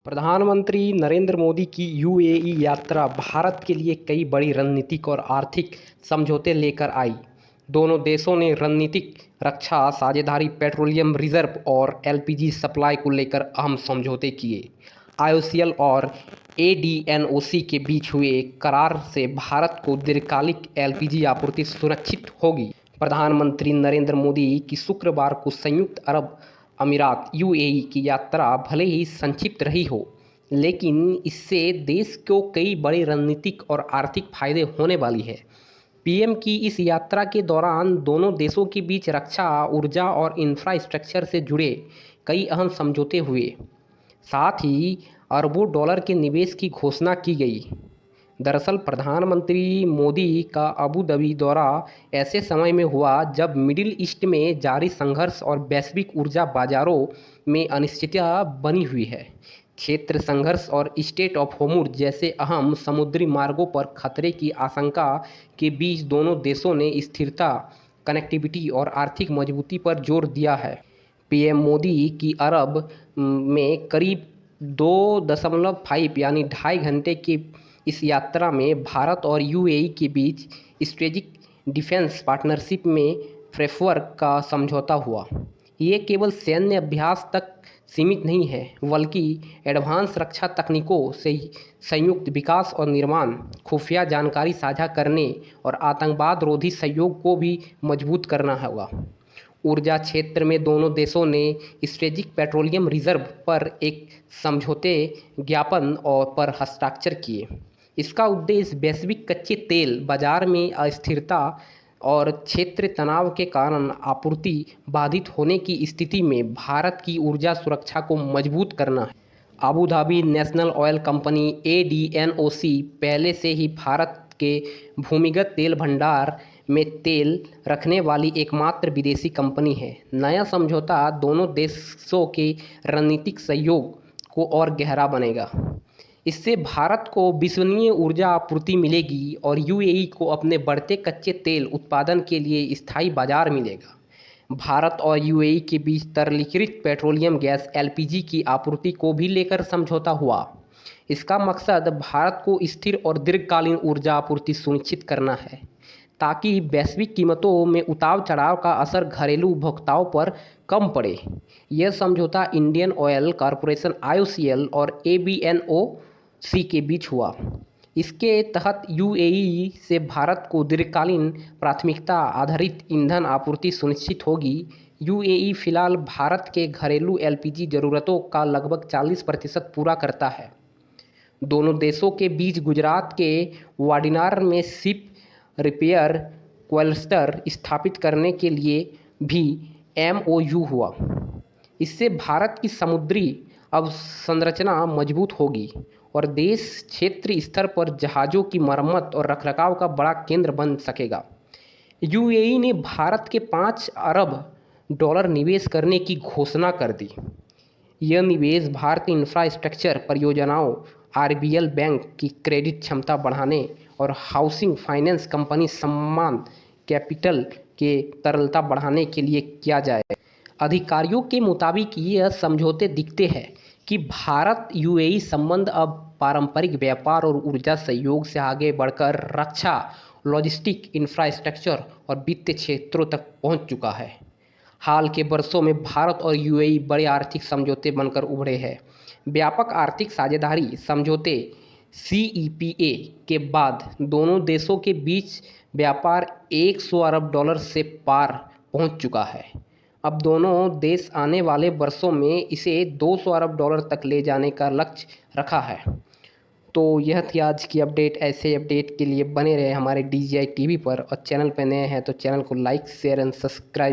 प्रधानमंत्री नरेंद्र मोदी की यूएई यात्रा भारत के लिए कई बड़ी रणनीतिक और आर्थिक समझौते लेकर आई। दोनों देशों ने रणनीतिक, रक्षा साझेदारी, पेट्रोलियम रिजर्व और एलपीजी सप्लाई को लेकर अहम समझौते किए। आईओसीएल और एडीएनओसी के बीच हुए करार से भारत को दीर्घकालिक एलपीजी आपूर्ति सुनिश्चित होगी। प्रधानमंत्री नरेंद्र मोदी की शुक्रवार को संयुक्त अरब अमीरात यूएई की यात्रा भले ही संक्षिप्त रही हो, लेकिन इससे देश को कई बड़े रणनीतिक और आर्थिक फायदे होने वाली है। पीएम की इस यात्रा के दौरान दोनों देशों के बीच रक्षा, ऊर्जा और इंफ्रास्ट्रक्चर से जुड़े कई अहम समझौते हुए। साथ ही अरबों डॉलर के निवेश की घोषणा की गई। दरअसल प्रधानमंत्री मोदी का अबू धाबी दौरा ऐसे समय में हुआ जब मिडिल ईस्ट में जारी संघर्ष और वैश्विक ऊर्जा बाजारों में अनिश्चितता बनी हुई है। क्षेत्र संघर्ष और स्ट्रेट ऑफ होर्मुज जैसे अहम समुद्री मार्गों पर खतरे की आशंका के बीच दोनों देशों ने स्थिरता, कनेक्टिविटी और आर्थिक मजबूती पर जोर दिया है। पीएम मोदी की अरब में करीब 2.5 यानी 2.5 घंटे की इस यात्रा में भारत और यूएई के बीच स्ट्रेटेजिक डिफेंस पार्टनरशिप में फ्रेमवर्क का समझौता हुआ। ये केवल सैन्य अभ्यास तक सीमित नहीं है, बल्कि एडवांस रक्षा तकनीकों से संयुक्त विकास और निर्माण, खुफिया जानकारी साझा करने और आतंकवाद रोधी सहयोग को भी मजबूत करना होगा। ऊर्जा क्षेत्र में दोनों देशों ने स्ट्रेटेजिक पेट्रोलियम रिजर्व पर एक समझौते ज्ञापन पर हस्ताक्षर किए। इसका उद्देश्य वैश्विक कच्चे तेल बाजार में अस्थिरता और क्षेत्रीय तनाव के कारण आपूर्ति बाधित होने की स्थिति में भारत की ऊर्जा सुरक्षा को मजबूत करना है। Abu Dhabi national oil company ADNOC पहले से ही भारत के भूमिगत तेल भंडार में तेल रखने वाली एकमात्र विदेशी कंपनी है। नया समझौता दोनों देशों के रणनीतिक सहयोग को और गहरा बनेगा। इससे भारत को विश्वसनीय ऊर्जा आपूर्ति मिलेगी और यूएई को अपने बढ़ते कच्चे तेल उत्पादन के लिए स्थायी बाजार मिलेगा। भारत और यूएई के बीच तरलीकृत पेट्रोलियम गैस एलपीजी की आपूर्ति को भी लेकर समझौता हुआ। इसका मकसद भारत को स्थिर और दीर्घकालीन ऊर्जा आपूर्ति सुनिश्चित करना है, ताकि वैश्विक कीमतों में उतार चढ़ाव का असर घरेलू उपभोक्ताओं पर कम पड़े। यह समझौता इंडियन ऑयल कॉरपोरेशन आईओसीएल और एबीएनओसी के बीच हुआ। इसके तहत यूएई से भारत को दीर्घकालीन प्राथमिकता आधारित ईंधन आपूर्ति सुनिश्चित होगी। यूएई फिलहाल भारत के घरेलू एलपीजी ज़रूरतों का लगभग 40% पूरा करता है। दोनों देशों के बीच गुजरात के वाडिनार में शिप रिपेयर क्लस्टर स्थापित करने के लिए भी एमओयू हुआ। इससे भारत की समुद्री अवसंरचना मजबूत होगी और देश क्षेत्रीय स्तर पर जहाज़ों की मरम्मत और रखरखाव का बड़ा केंद्र बन सकेगा। यूएई ने भारत के 5 अरब डॉलर निवेश करने की घोषणा कर दी। यह निवेश भारतीय इंफ्रास्ट्रक्चर परियोजनाओं, आरबीएल बैंक की क्रेडिट क्षमता बढ़ाने और हाउसिंग फाइनेंस कंपनी सम्मान कैपिटल के तरलता बढ़ाने के लिए किया जाए। अधिकारियों के मुताबिक यह समझौते दिखते हैं कि भारत यूएई संबंध अब पारंपरिक व्यापार और ऊर्जा सहयोग से आगे बढ़कर रक्षा, लॉजिस्टिक, इंफ्रास्ट्रक्चर और वित्तीय क्षेत्रों तक पहुंच चुका है। हाल के वर्षों में भारत और यूएई बड़े आर्थिक समझौते बनकर उभरे हैं। व्यापक आर्थिक साझेदारी समझौते सीईपीए के बाद दोनों देशों के बीच व्यापार 100 अरब डॉलर से पार पहुंच चुका है। अब दोनों देश आने वाले वर्षों में इसे 200 अरब डॉलर तक ले जाने का लक्ष्य रखा है। तो यह थी आज की अपडेट। ऐसे अपडेट के लिए बने रहे हमारे DGI टीवी पर, और चैनल पर नए हैं तो चैनल को लाइक, शेयर एंड सब्सक्राइब